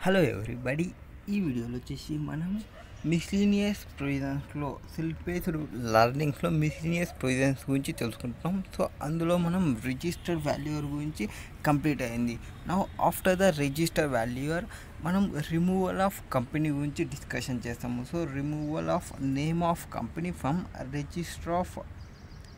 Hello everybody, ఈ వీడియోలో వచ్చేసి మనం మిస్లీనియస్ ప్రొవిజన్స్లో సెల్ఫ్ బేస్డ్ లర్నింగ్స్లో మిస్లీనియస్ ప్రొవిజన్స్ గురించి తెలుసుకుంటున్నాం. సో అందులో మనం రిజిస్టర్ వాల్యూర్ గురించి కంప్లీట్ అయింది. నా ఆఫ్టర్ ద రిజిస్టర్ వాల్యూర్ మనం రిమూవల్ ఆఫ్ కంపెనీ గురించి డిస్కషన్ చేస్తాము. So removal of name of company from register of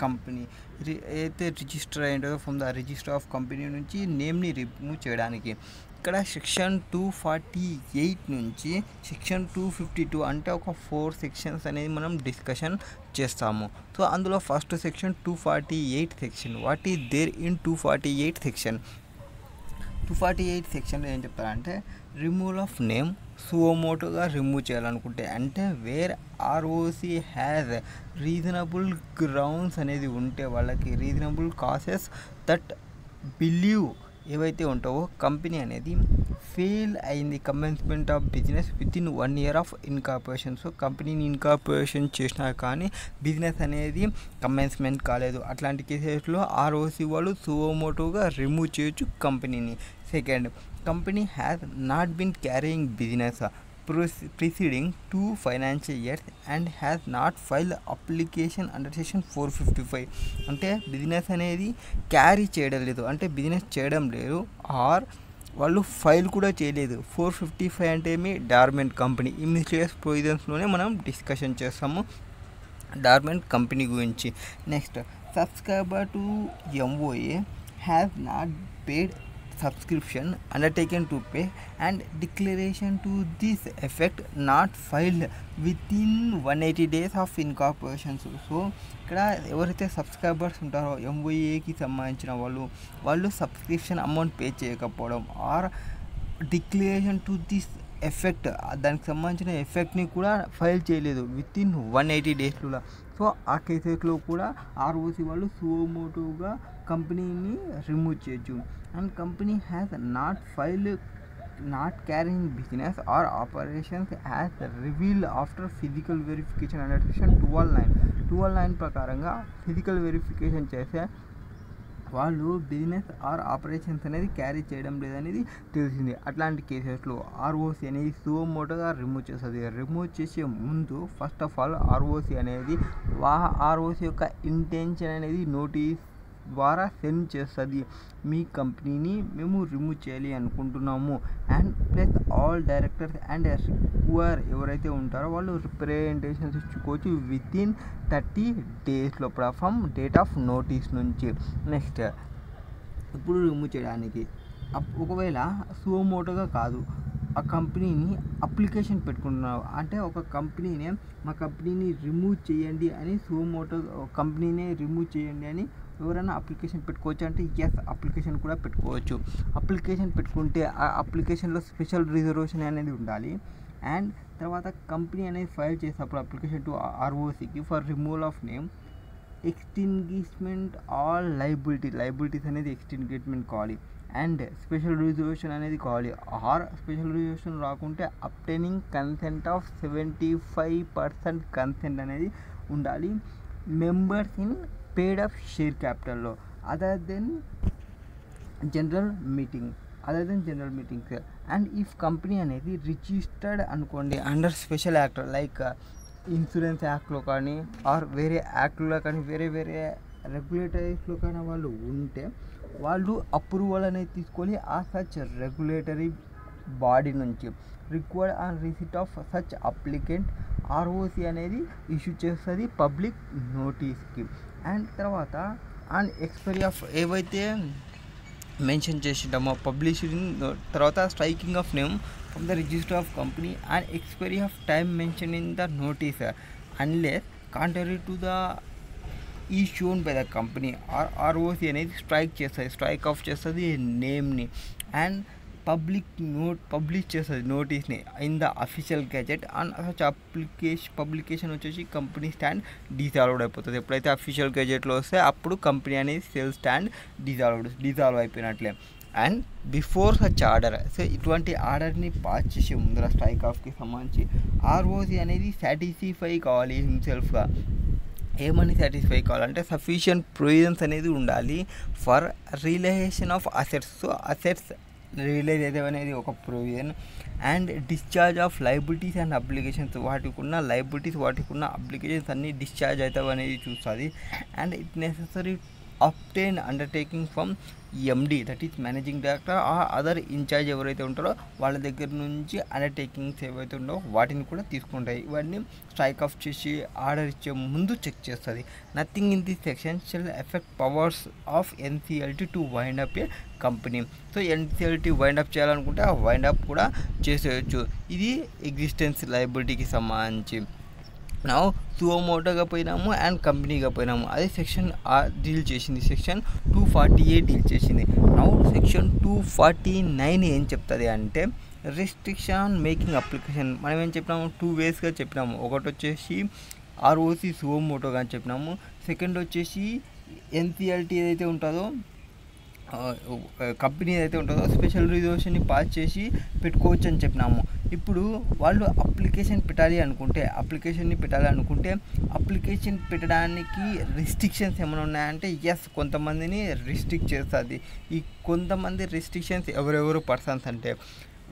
company ఏదైతే రిజిస్టర్ అయిందో from the register of company నుంచి నేమ్ని రిమూవ్ చేయడానికి ఇక్కడ సెక్షన్ 248 నుంచి సెక్షన్ 252 అంటే ఒక 4 సెక్షన్స్ అనేది మనం డిస్కషన్ చేస్తాము. సో అందులో first section 248 section. What is there in 248 section? 248 సెక్షన్లో ఏం చెప్తారంటే రిమూవల్ ఆఫ్ నేమ్ సువోమోటోగా రిమూవ్ చేయాలనుకుంటే, అంటే where ROC has reasonable grounds అనేది ఉంటే, వాళ్ళకి రీజనబుల్ కాసెస్ దట్ బిలీవ్ ఏవైతే ఉంటావో కంపెనీ అనేది ఫెయిల్ అయింది commencement of business with in 1 year of incorporation. So కంపెనీని ఇన్కార్పొరేషన్ చేసినా కానీ బిజినెస్ అనేది కమెన్స్మెంట్ కాలేదు, అట్లాంటి కేసెస్లో ఆర్ఓసి వాళ్ళు సువోమోటోగా రిమూవ్ చేయొచ్చు కంపెనీని. Second, company has not been carrying business preceding 2 financial years and has not filed application under section 455. అంటే బిజినెస్ అనేది క్యారీ చేయడం లేదు, అంటే బిజినెస్ చేయడం లేదు, ఆర్ వాళ్ళు ఫైల్ కూడా చేయలేదు. 455 అంటే ఏమి? Dormant company. ఈ మిస్లీనియస్ ప్రొవిజన్స్లోనే మనం డిస్కషన్ చేస్తాము డార్మెంట్ కంపెనీ గురించి. Next, subscriber to MOA has not paid subscription undertaken to pay and declaration to this effect not filed within 180 days of incorporation. So ఇక్కడ ఎవరైతే సబ్స్క్రైబర్స్ ఉంటారో ఎంఓఏకి సంబంధించిన వాళ్ళు సబ్స్క్రిప్షన్ అమౌంట్ పే చేయకపోవడం or declaration to this effect, దానికి సంబంధించిన ఎఫెక్ట్ని కూడా ఫైల్ చేయలేదు విత్ ఇన్ 180 డేస్లో. సో ఆ కేసెస్లో కూడా ఆర్ఓసి వాళ్ళు సువోమోటోగా కంపెనీని రిమూవ్ చేయొచ్చు. And company has not carrying business are operations as revealed after physical verification under section 219 ప్రకారంగా ఫిజికల్ వెరిఫికేషన్ చేసే వాళ్ళు బిజినెస్ ఆర్ ఆపరేషన్స్ అనేది క్యారీ చేయడం లేదనేది తెలిసింది. అట్లాంటి కేసెస్లో ఆర్ఓసి అనేది సువోమోటోగా రిమూవ్ చేస్తుంది. రిమూవ్ చేసే ముందు ఫస్ట్ ఆఫ్ ఆల్ ఆర్ఓసి అనేది ఆర్ఓసి యొక్క ఇంటెన్షన్ అనేది నోటీస్ ద్వారా సెండ్ చేస్తుంది, మీ కంపెనీని మేము రిమూవ్ చేయాలి అనుకుంటున్నాము. And plus all directors and ఎవరైతే ఉంటారో వాళ్ళు రిప్రజెంటేషన్స్ ఇచ్చుకోవచ్చు విత్ ఇన్ 30 days లోపల ఫ్రమ్ డేట్ ఆఫ్ నోటీస్ నుంచి. నెక్స్ట్, ఇప్పుడు రిమూవ్ చేయడానికి ఒకవేళ సువోమోటోగా కాదు, ఆ కంపెనీని అప్లికేషన్ పెట్టుకుంటున్నావు అంటే ఒక కంపెనీనే మా కంపెనీని రిమూవ్ చేయండి అని సువోమోటో కంపెనీనే రిమూవ్ చేయండి అని ఎవరైనా అప్లికేషన్ పెట్టుకోవచ్చు అంటే ఎస్, అప్లికేషన్ కూడా పెట్టుకోవచ్చు. అప్లికేషన్ పెట్టుకుంటే ఆ అప్లికేషన్లో స్పెషల్ రిజర్వేషన్ అనేది ఉండాలి. అండ్ తర్వాత కంపెనీ అనేది ఫైల్ చేసినప్పుడు అప్లికేషన్ టు ఆర్ఓసికి for removal of name extinguishment all liabilities అనేది ఎక్స్టింగ్విష్మెంట్ కావాలి. అండ్ స్పెషల్ రిజర్వేషన్ అనేది కావాలి. ఆర్ స్పెషల్ రిజర్వేషన్ రాకుంటే అబ్టైనింగ్ కన్సెంట్ ఆఫ్ 75% కన్సెంట్ అనేది ఉండాలి members in paid up share క్యాపిటల్లో other than general meetings. And if company అనేది రిజిస్టర్డ్ అనుకోండి under special act like insurance యాక్ట్లో కానీ ఆర్ వేరే యాక్ట్లో కానీ వేరే రెగ్యులేటరీస్లో కానీ వాళ్ళు ఉంటే వాళ్ళు అప్రూవల్ అనేది తీసుకొని ఆ సచ్ రెగ్యులేటరీ బాడీ నుంచి required on receipt of such applicant ROC అనేది ఇష్యూ చేస్తుంది పబ్లిక్ నోటీస్కి. అండ్ తర్వాత ఆన్ ఎక్స్పైరీ ఆఫ్ ఏవైతే మెన్షన్ చేసింటామో పబ్లిషింగ్ తర్వాత striking off name from the register of company and expiry of time mention in the notice unless contrary to the ఈ shown by the company ROC అనేది strike off చేస్తుంది నేమ్ని and publish చేస్తుంది నోటీస్ని in the official gazette. And such publication వచ్చేసి company stand dissolved అయిపోతుంది. ఎప్పుడైతే official గెజెట్లో వస్తే అప్పుడు కంపెనీ అనేది సేల్ స్టాండ్ డిజాల్వ్ అయిపోయినట్లే. And before such order, so ఇటువంటి ఆర్డర్ని పాస్ చేసే ముందర స్ట్రైక్ ఆఫ్కి సంబంధించి ఆర్ఓసి అనేది సాటిస్ఫై కావాలి హిమ్సెల్ఫ్గా. ఏమని సాటిస్ఫై కావాలంటే సఫిషియంట్ ప్రొవిజన్స్ అనేది ఉండాలి for relation of assets. So assets realise అయితే అనేది ఒక provision. And discharge of liabilities and applications, వాటికి ఉన్న లైబిలిటీస్ వాటికి ఉన్న అప్లికేషన్స్ అన్నీ డిశ్చార్జ్ అవుతావు అనేది చూస్తుంది. And it necessary obtain undertaking from MD, that is managing director ఆ అదర్ ఇన్ఛార్జ్ ఎవరైతే ఉంటారో వాళ్ళ దగ్గర నుంచి అండర్టేకింగ్స్ ఏవైతే ఉండో వాటిని కూడా తీసుకుంటాయి. ఇవన్నీ స్ట్రైక్ ఆఫ్ చేసి ఆర్డర్ ఇచ్చే ముందు చెక్ చేస్తుంది. Nothing in this section shall effect powers of NCLT to wind up a company. So NCLT wind up చేయాలనుకుంటే ఆ వైండ్ అప్ కూడా చేసేయచ్చు. ఇది ఎగ్జిస్టెన్స్ లయబిలిటీకి సంబంధించి. నా సుమోటోగా పోయినాము అండ్ కంపెనీగా పోయినాము, అదే సెక్షన్ డీల్ చేసింది, సెక్షన్ 248 డీల్ చేసింది. నా సెక్షన్ 249 ఏం చెప్తుంది అంటే రిస్ట్రిక్షన్ ఆన్ మేకింగ్ అప్లికేషన్. మనం ఏం చెప్పినాము, 2 వేస్గా చెప్పినాము. ఒకటి వచ్చేసి ఆర్ఓసి సుమోటోగా అని చెప్పినాము. సెకండ్ వచ్చేసి ఎన్సిఎల్టీ ఏదైతే ఉంటుందో కంపెనీ ఏదైతే ఉంటుందో స్పెషల్ రిజర్వేషన్ని పాస్ చేసి పెట్టుకోవచ్చు అని చెప్పినాము. ఇప్పుడు వాళ్ళు అప్లికేషన్ని పెట్టాలి అనుకుంటే అప్లికేషన్ పెట్టడానికి రిస్ట్రిక్షన్స్ ఏమైనా ఉన్నాయంటే ఎస్, కొంతమందిని రిస్ట్రిక్ట్ చేస్తుంది. ఈ కొంతమంది రిస్ట్రిక్షన్స్ ఎవరెవరు పర్సన్స్ అంటే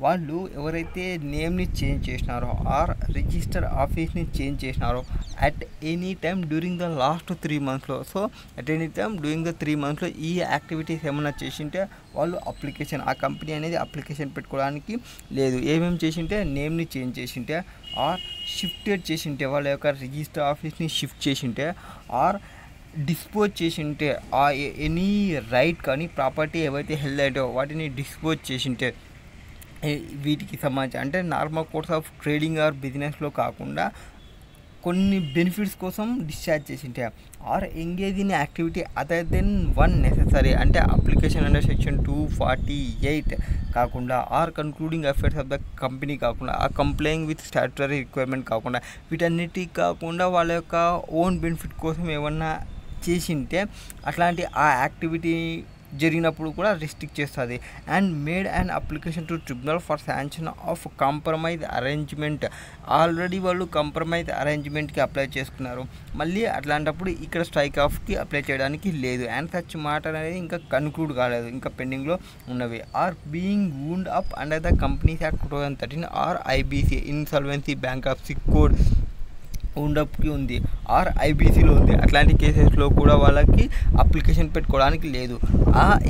వాళ్ళు ఎవరైతే నేమ్ని చేంజ్ చేసినారో ఆర్ రిజిస్టర్ ఆఫీస్ని చేంజ్ చేసినారో at any time during the last 3 monthsలో, so at any time during the 3 monthsలో ఈ యాక్టివిటీస్ ఏమైనా చేసింటే వాళ్ళు అప్లికేషన్, ఆ కంపెనీ అనేది అప్లికేషన్ పెట్టుకోవడానికి లేదు. ఏమేమి చేసింటే నేమ్ని చేంజ్ చేసింటే ఆర్ షిఫ్టెడ్ చేసింటే, వాళ్ళ యొక్క రిజిస్టర్ ఆఫీస్ని షిఫ్ట్ చేసింటే ఆర్ డిస్పోజ్ చేసింటే, ఆ ఎనీ రైట్ కానీ ప్రాపర్టీ ఏవైతే హెల్డ్ అయ్యో వాటిని డిస్పోజ్ చేసింటే, వీటికి సంబంధించి అంటే normal course of trading or బిజినెస్లో కాకుండా కొన్ని బెనిఫిట్స్ కోసం డిశ్చార్జ్ చేసింటే or engage in activity other than one necessary, అంటే అప్లికేషన్ అండర్ సెక్షన్ 248 కాకుండా or concluding affairs of the company కాకుండా ఆ కంప్లైయింగ్ విత్ స్టాట్యుటరీ రిక్వైర్మెంట్ కాకుండా వీటన్నిటికి కాకుండా వాళ్ళ యొక్క ఓన్ బెనిఫిట్ కోసం ఏమన్నా చేసింటే అట్లాంటి ఆ యాక్టివిటీ జరిగినప్పుడు కూడా రిస్ట్రిక్ట్ చేస్తుంది. And made and application to tribunal for sanction of compromise arrangement, already వాళ్ళు కాంప్రమైజ్ అరేంజ్మెంట్కి అప్లై చేసుకున్నారు, మళ్ళీ అట్లాంటప్పుడు ఇక్కడ స్ట్రైక్ ఆఫ్కి అప్లై చేయడానికి లేదు. అండ్ సచ్ మ్యాటర్ అనేది ఇంకా కన్క్లూడ్ కాలేదు, ఇంకా పెండింగ్లో ఉన్నవి. Or being wound up under the companies act 2013 or IBC insolvency bankruptcy code ఉండప్కి ఉంది ఆర్ ఐబీసీలో ఉంది. అట్లాంటి కేసెస్లో కూడా వాళ్ళకి అప్లికేషన్ పెట్టుకోవడానికి లేదు.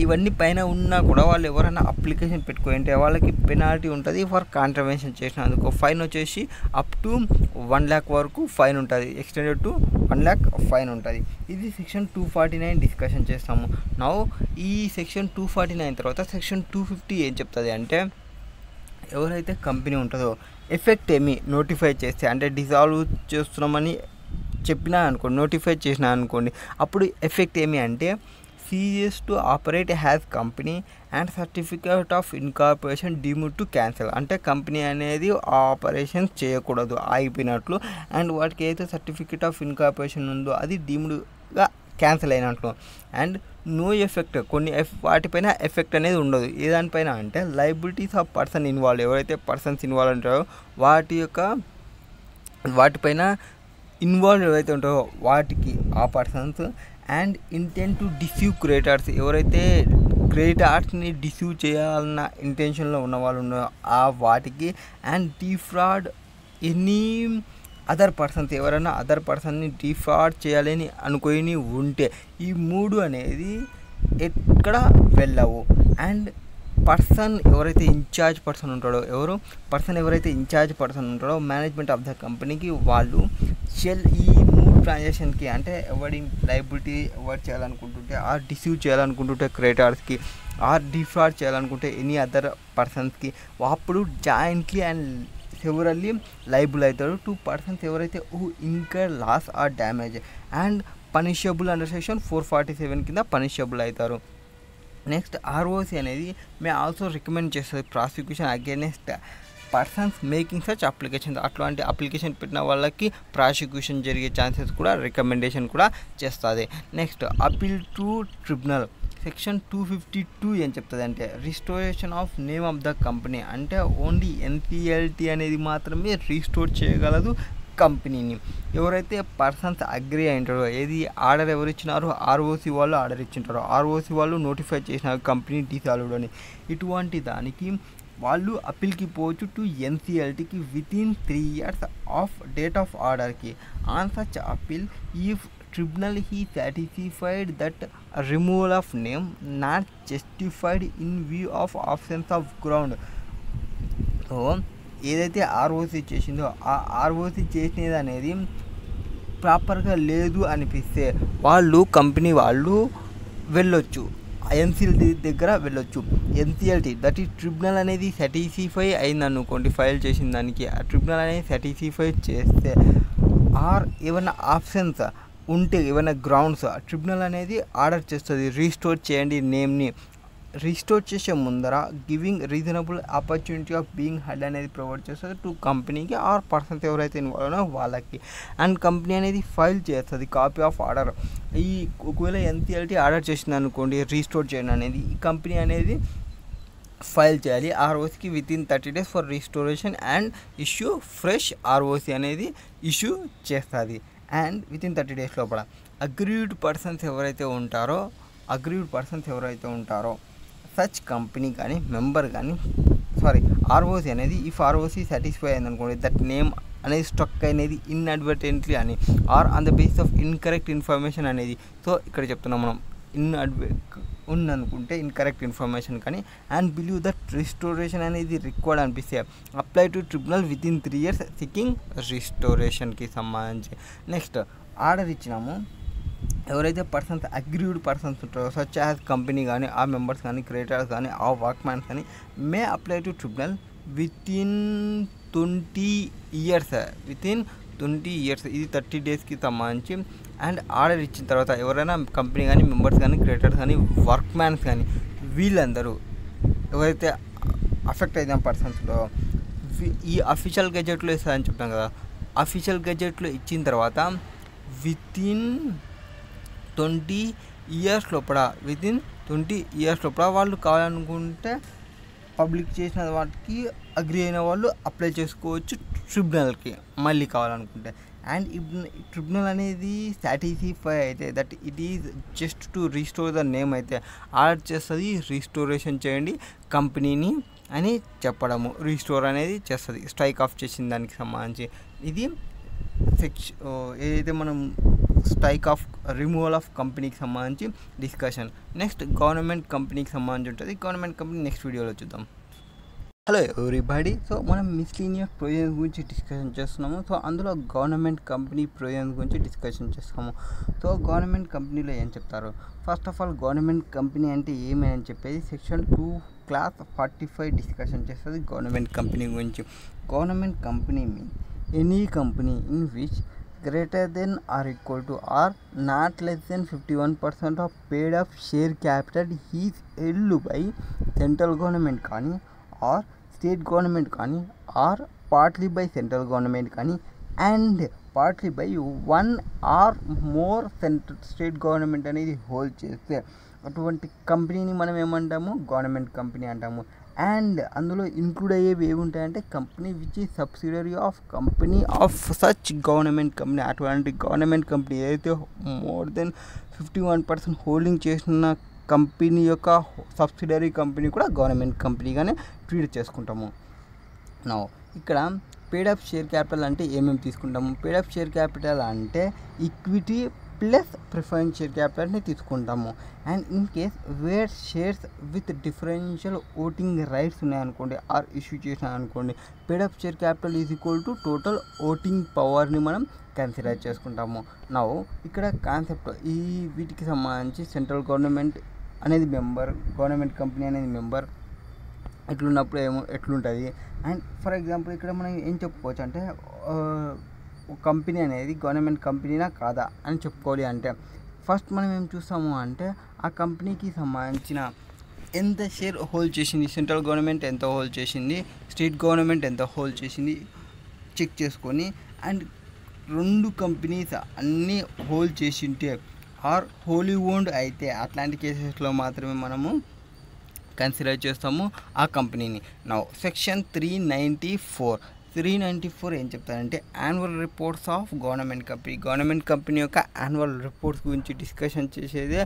ఇవన్నీ పైన ఉన్నా కూడా వాళ్ళు ఎవరైనా అప్లికేషన్ పెట్టుకుంటే వాళ్ళకి పెనాల్టీ ఉంటుంది ఫర్ కాంట్రవెన్షన్ చేసినందుకు. ఫైన్ వచ్చేసి అప్ టు 1 lakh వరకు ఫైన్ ఉంటుంది, ఎక్స్టెండెడ్ టు 1 lakh ఫైన్ ఉంటుంది. ఇది సెక్షన్ 249 డిస్కషన్ చేస్తాము. నౌ ఈ సెక్షన్ 249 తర్వాత సెక్షన్ 250 ఏం చెప్తుంది అంటే ఎవరైతే కంపెనీ ఉంటుందో ఎఫెక్ట్ ఏమి నోటిఫై చేస్తే, అంటే డిజాల్వ్ చేస్తున్నామని చెప్పినా అనుకోండి, నోటిఫై చేసినా అనుకోండి, అప్పుడు ఎఫెక్ట్ ఏమి అంటే ceases to operate has company and certificate of incorporation deemed to cancel, అంటే కంపెనీ అనేది ఆపరేషన్స్ చేయకూడదు, ఆగిపోయినట్లు. అండ్ వాటికి ఏదైతే సర్టిఫికేట్ ఆఫ్ ఇన్కార్పొరేషన్ ఉందో అది డీమ్డ్గా క్యాన్సిల్ అయినట్లు. అండ్ నో ఎఫెక్ట్, కొన్ని వాటిపైన ఎఫెక్ట్ అనేది ఉండదు. ఏ దానిపైన అంటే లయబిలిటీస్ ఆఫ్ పర్సన్ ఇన్వాల్వ్, ఎవరైతే పర్సన్స్ ఇన్వాల్వ్ ఉంటారో వాటిపైన ఇన్వాల్వ్ ఎవరైతే ఉంటారో వాటికి ఆ persons. And intent to deceive creators, ఎవరైతే క్రియేటర్స్ని డిసీవ్ చేయాలన్న ఇంటెన్షన్లో ఉన్న వాళ్ళు ఉన్నారో ఆ వాటికి. అండ్ డిఫ్రాడ్ ఎనీ అదర్ పర్సన్స్, ఎవరైనా అదర్ పర్సన్ని డిఫ్రాడ్ చేయాలని అనుకొని ఉంటే ఈ 3 అనేది ఎక్కడ వెళ్ళవు. అండ్ పర్సన్ ఎవరైతే ఇన్ఛార్జ్ పర్సన్ ఉంటాడో ఎవరైతే ఇన్ఛార్జ్ పర్సన్ ఉంటాడో మేనేజ్మెంట్ ఆఫ్ ద కంపెనీకి వాళ్ళు ఈ 3 ట్రాన్సాక్షన్కి, అంటే ఎవరి లయబిలిటీ ఎవరు చేయాలనుకుంటుంటే ఆర్ డిసీవ్ చేయాలనుకుంటుంటే క్రియేటర్స్కి ఆర్ డిఫ్రాడ్ చేయాలనుకుంటే ఎనీ అదర్ పర్సన్స్కి, అప్పుడు జాయింట్లీ అండ్ సెవరల్లీ లైబుల్ అవుతారు. 2 persons ఎవరైతే incur loss or damage and punishable under section 447 కింద పనిషబుల్ అవుతారు. నెక్స్ట్ ఆర్ఓసి అనేది మే ఆల్సో రికమెండ్ చేస్తుంది prosecution against persons making such application, అట్లాంటి అప్లికేషన్ పెట్టిన వాళ్ళకి ప్రాసిక్యూషన్ జరిగే ఛాన్సెస్ కూడా రికమెండేషన్ కూడా చేస్తుంది. Next appeal to tribunal section 252 ఏం చెప్తుంది అంటే restoration of name of the company, అంటే ఓన్లీ ఎన్సిఎల్టీ అనేది మాత్రమే రీస్టోర్ చేయగలదు కంపెనీని ఎవరైతే పర్సన్స్ అగ్రీ అయింటారో, ఏది ఆర్డర్ ఎవరు ఇచ్చినారో ఆర్ఓసి వాళ్ళు ఆర్డర్ ఇచ్చింటారో, ఆర్ఓసి వాళ్ళు నోటిఫై చేసిన కంపెనీ డిసాల్వ్డ్ అని, ఇటువంటి దానికి వాళ్ళు అప్పీల్కి పోవచ్చు టు ఎన్సిఎల్టీకి within 3 years of date of ఆర్డర్కి. On such appeal if tribunal he satisfied that removal of name not justified in view of absence of ground. So ఏదైతే ఆర్ఓసి చేసిందో ఆ ఆర్ఓసి చేసినది అనేది ప్రాపర్గా లేదు అనిపిస్తే వాళ్ళు కంపెనీ వాళ్ళు వెళ్ళొచ్చు, ఎన్సిఎల్టీ దగ్గర వెళ్ళొచ్చు. ఎన్సిఎల్టీ దట్ ఈ ట్రిబ్యునల్ అనేది సాటిస్ఫై అయిందనుకోండి, ఫైల్ చేసిన దానికి ఆ ట్రిబ్యునల్ అనేది సాటిస్ఫై చేస్తే ఆర్ ఏమైనా ఆప్షన్స్ ఉంటే, ఏమైనా గ్రౌండ్స్ ట్రిబ్యునల్ అనేది ఆర్డర్ చేస్తుంది రీస్టోర్ చేయండి నేమ్ని. రీస్టోర్ చేసే ముందర giving reasonable opportunity of being head అనేది ప్రొవైడ్ చేస్తుంది టు కంపెనీకి ఆర్ పర్సన్స్ ఎవరైతే ఇన్వాల్వ్ ఉన్నారో వాళ్ళకి. అండ్ కంపెనీ అనేది ఫైల్ చేస్తుంది కాపీ ఆఫ్ ఆర్డర్. ఈ ఒకవేళ ఎన్సిఎల్టీ ఆర్డర్ చేసింది అనుకోండి రీస్టోర్ చేయండి అనేది, ఈ కంపెనీ అనేది ఫైల్ చేయాలి ఆర్ఓసికి within 30 days for restoration and issue fresh ROC అనేది ఇష్యూ చేస్తుంది. అండ్ వితిన్ 30 days లోపల అగ్రీడ్ పర్సన్స్ ఎవరైతే ఉంటారో సచ్ కంపెనీ కానీ మెంబర్ కానీ ఆర్ఓసి అనేది ఇఫ్ ఆర్ఓసి సాటిస్ఫై అయింది అనుకోండి, దట్ నేమ్ అనేది స్ట్రక్ అనేది ఇన్అడ్వర్టెంట్లీ అని or on the base of incorrect information అనేది. సో ఇక్కడ చెప్తున్నాం మనం ఉందనుకుంటే ఇన్కరెక్ట్ ఇన్ఫర్మేషన్ కానీ, అండ్ బిలీవ్ దట్ రిస్టోరేషన్ అనేది రిక్వైర్డ్ అనిపిస్తే apply to tribunal within 3 years seeking రిస్టోరేషన్కి సంబంధించి. నెక్స్ట్ ఆర్డర్ ఇచ్చినాము, ఎవరైతే పర్సన్స్ అగ్రీడ్ పర్సన్స్ ఉంటారో సచ్ యాజ్ కంపెనీ కానీ ఆ మెంబర్స్ కానీ క్రియేటర్స్ కానీ ఆ వర్క్మ్యాన్స్ కానీ మే apply to tribunal within 20 years. ఇది 30 daysకి సంబంధించి. అండ్ ఆర్డర్ ఇచ్చిన తర్వాత ఎవరైనా కంపెనీ కానీ మెంబర్స్ కానీ క్రియేటర్స్ కానీ వర్క్మ్యాన్స్ కానీ వీళ్ళందరూ ఎవరైతే అఫెక్ట్ అయిన పర్సన్స్ ఉంటారో ఈ అఫీషియల్ గెజెట్లో ఇస్తారని చెప్తాం కదా, అఫీషియల్ గెజెట్లో ఇచ్చిన తర్వాత వితిన్ 20 years లోపల వాళ్ళు కావాలనుకుంటే పబ్లిక్ చేసిన వాటికి అగ్రీ అయిన వాళ్ళు అప్లై చేసుకోవచ్చు ట్రిబ్యునల్కి మళ్ళీ కావాలనుకుంటే. అండ్ ట్రిబ్యునల్ అనేది సాటిస్ఫై అయితే that it is just to restore the name అయితే ఆర్డర్ చేస్తుంది రీస్టోరేషన్ చేయండి కంపెనీని అని చెప్పడము, రీస్టోర్ అనేది చేస్తుంది స్ట్రైక్ ఆఫ్ చేసిన దానికి సంబంధించి. ఇది ఏదైతే మనం స్ట్రైక్ ఆఫ్ రిమూవల్ ఆఫ్ కంపెనీకి సంబంధించి డిస్కషన్. నెక్స్ట్ గవర్నమెంట్ కంపెనీకి సంబంధించి ఉంటుంది. గవర్నమెంట్ కంపెనీ నెక్స్ట్ వీడియోలో చూద్దాం. Hello everybody. సో మనం మిస్లీనియస్ ప్రొవిజన్స్ గురించి డిస్కషన్ చేస్తున్నాము. సో అందులో గవర్నమెంట్ కంపెనీ ప్రొవిజన్స్ గురించి డిస్కషన్ చేస్తాము. సో గవర్నమెంట్ కంపెనీలో ఏం చెప్తారు, first of all government company అంటే ఏమి అని చెప్పేది సెక్షన్ 2 Clause 45 డిస్కషన్ చేస్తుంది గవర్నమెంట్ కంపెనీ గురించి. Government company means any company in which greater than or equal to or not less than 51% of paid up share capital is held by central government కానీ or state government కానీ or partly by central government కానీ and partly by one or more state government అనేది hold చేస్తే అటువంటి కంపెనీని మనం ఏమంటాము, government company అంటాము. అండ్ అందులో ఇంక్లూడ్ అయ్యేవి ఏముంటాయంటే కంపెనీ విచ్ ఈ subsidiary of company of such government company. అటువంటి గవర్నమెంట్ కంపెనీ ఏదైతే మోర్ దెన్ 51% హోల్డింగ్ చేసిన కంపెనీ యొక్క సబ్సిడరీ కంపెనీ కూడా గవర్నమెంట్ కంపెనీగానే ట్రీట్ చేసుకుంటాము. నా ఇక్కడ పేడప్ షేర్ క్యాపిటల్ అంటే ఏమేమి తీసుకుంటాము, పేడప్ షేర్ క్యాపిటల్ అంటే ఈక్విటీ ప్లస్ ప్రిఫరెన్స్ షేర్ క్యాపిటల్ని తీసుకుంటాము. And in case where shares with differential voting rights ఉన్నాయనుకోండి ఆర్ ఇష్యూ చేసిన అనుకోండి, paid-up share capital is equal to total voting పవర్ని మనం కన్సిడర్ చేసుకుంటాము. నా ఇక్కడ కాన్సెప్ట్ ఈ వీటికి సంబంధించి సెంట్రల్ గవర్నమెంట్ అనేది మెంబర్, గవర్నమెంట్ కంపెనీ అనేది మెంబర్ ఎట్లున్నప్పుడు ఎట్లుంటుంది. అండ్ ఫర్ ఎగ్జాంపుల్ ఇక్కడ మనం ఏం చెప్పుకోవచ్చు అంటే కంపెనీ అనేది గవర్నమెంట్ కంపెనీనా కాదా అని చెప్పుకోవాలి అంటే ఫస్ట్ మనం ఏం చూస్తాము అంటే ఆ కంపెనీకి సంబంధించిన ఎంత షేర్ హోల్డ్ చేసింది, సెంట్రల్ గవర్నమెంట్ ఎంత హోల్డ్ చేసింది, స్టేట్ గవర్నమెంట్ ఎంత హోల్డ్ చేసింది చెక్ చేసుకొని, అండ్ రెండు కంపెనీస్ అన్నీ హోల్డ్ చేసింటే ఆర్ హోలీ ఓన్డ్ అయితే అట్లాంటి కేసెస్లో మాత్రమే మనము కన్సిడర్ చేస్తాము ఆ కంపెనీని. నౌ సెక్షన్ 394 394 ఏం చెప్తారంటే annual reports of government company యొక్క యాన్యువల్ రిపోర్ట్స్ గురించి డిస్కషన్ చేసేది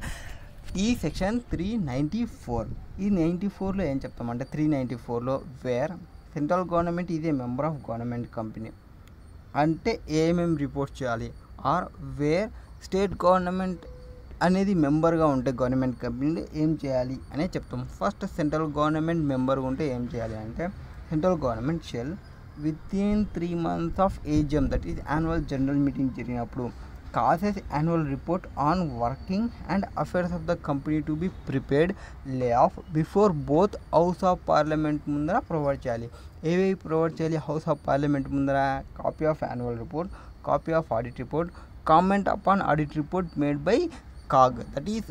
ఈ సెక్షన్ 394. ఈ 94లో ఏం చెప్తామంటే 394లో where central government is a member of government company అంటే ఏమేమి రిపోర్ట్స్ చేయాలి, ఆర్ వేర్ స్టేట్ గవర్నమెంట్ అనేది మెంబర్గా ఉంటే గవర్నమెంట్ కంపెనీలో ఏం చేయాలి అనే చెప్తాం. ఫస్ట్ సెంట్రల్ గవర్నమెంట్ మెంబర్గా ఉంటే ఏం చేయాలి అంటే central government shall within 3 months of AGM that is annual general meeting జరిగినప్పుడు causes annual report on working and affairs of the company to be prepared lay off before both house of parliament ముందర provide చేయాలి. ఏవేవి provide చేయాలి house of parliament ముందర? Copy of annual report, copy of audit report, comment upon audit report made by CAG that is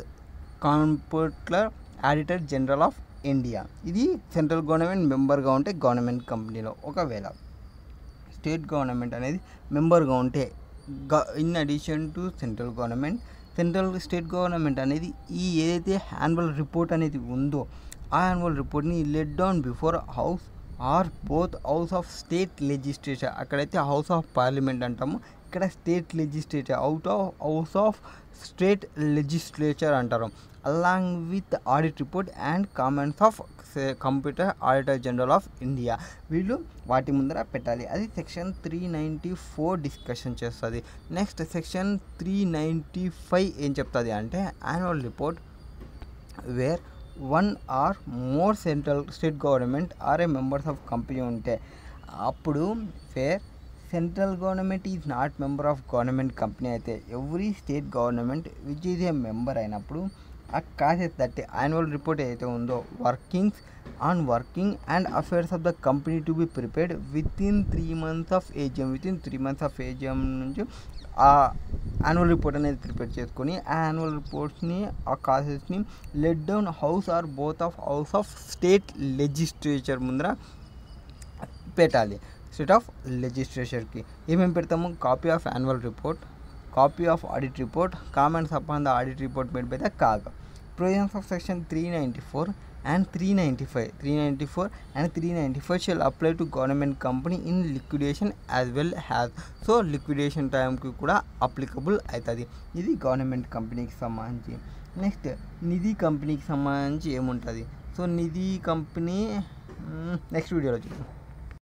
computer auditor general of India. ఇది central government మెంబర్గా ఉంటే government కంపెనీలో. ఒకవేళ స్టేట్ గవర్నమెంట్ అనేది మెంబర్గా ఉంటే in addition to state government అనేది ఈ ఏదైతే యాన్యువల్ రిపోర్ట్ అనేది ఉందో ఆ యాన్యువల్ రిపోర్ట్ని let down before house or both house of state legislature. అక్కడైతే హౌస్ ఆఫ్ పార్లమెంట్ అంటాము, ఇక్కడ state legislature house of state legislature అంటారు. Along with audit report and comments of computer auditor general of India వీళ్ళు వాటి ముందర పెట్టాలి. అది section 394 discussion చేస్తుంది. నెక్స్ట్ సెక్షన్ 395 ఏం చెప్తుంది అంటే annual report where 1 or more state government or a members of company ఉంటే అప్పుడు wear central government is not member of government company అయితే every state government which is a member అయినప్పుడు ఆ causes that annual report ఏదైతే ఉందో working and affairs of the company to be prepared within 3 months of AGM నుంచి ఆ annual report అనేది prepare చేసుకొని ఆ యాన్యువల్ రిపోర్ట్స్ని ఆ కాసెస్ని let down house or both of house of state legislature ముందర పెట్టాలి. స్టేట్ ఆఫ్ లెజిస్లేచర్కి ఏమేమి పెడతాము? Copy of annual report, copy of audit report, comments upon the audit report made by the CAG. Provisions of section 394 and 395 shall apply to government company in liquidation as well as. So liquidation టైంకి కూడా applicable అవుతుంది. ఇది government కంపెనీకి సంబంధించి. Next నిధి కంపెనీకి సంబంధించి ఏముంటుంది? So నిధి company next వీడియోలో చూద్దాం.